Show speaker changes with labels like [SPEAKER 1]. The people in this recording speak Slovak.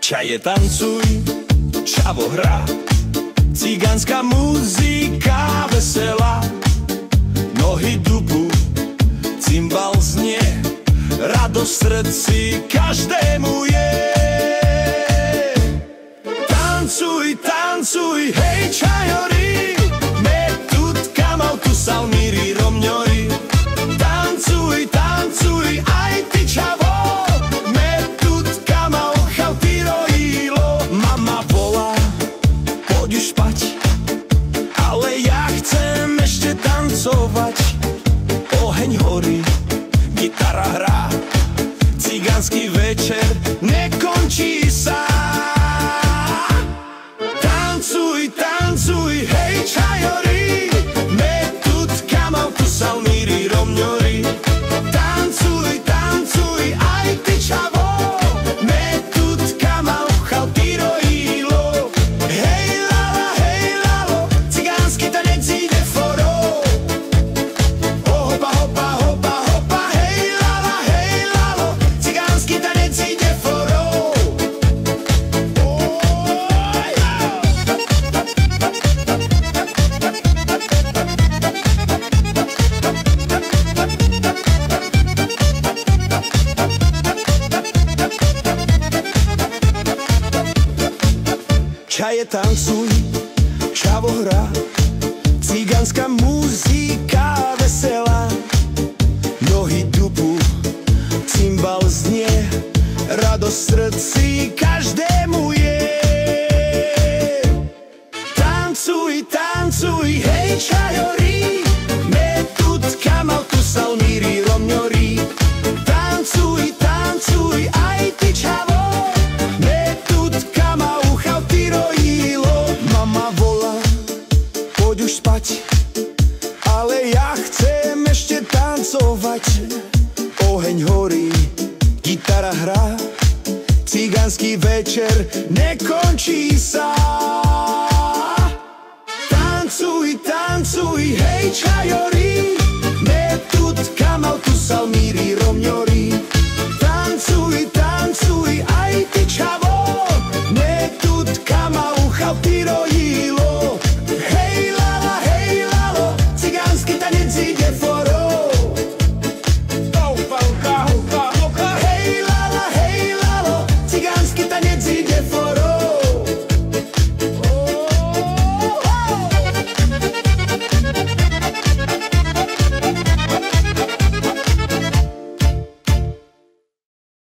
[SPEAKER 1] Čaje tancuj, čavo hrá, cigánska muzika veselá. Nohy dupu, cymbal znie, radosť v srdci každému je. Tancuj, tancuj, hej čajori, metut kamal tu salmíri romňori. Tancuj, tancuj, aj ty čavo, metut kamal chaltiro ilo. Mama volá, poď už spať, ale ja chcem ešte tancovať. Oheň horí, gitara hrá, cigánsky večer nekončí sa. Tancuj, tancuj, hej čajori, metut kamal tu salmíri romňori. Tancuj, tancuj, aj ty čavo, metut kamal chaltiro ilo. Hej lalo, cigánsky tanec ide foro. Hopa, hopa, hopa, hopa, hej lalo, cigánsky tanec ide foro. Čaje tancuj, čavo hrá, cigánska muzika veselá. Nohy dupu, cymbal znie, radosť v srdci každému je. Tancuj, tancuj, hej čajori, metut kamal tu salmíri romňori. Tancuj, tancuj, aj ty čavo, metut kamal chaltiro ilo. Mama volá, poď už spať, ale ja chcem ešte tancovať. Oheň horí, gitara hrá, cigánsky večer nekončí sa. Tancuj, tancuj, hej čajori, metut kamal tu salmíri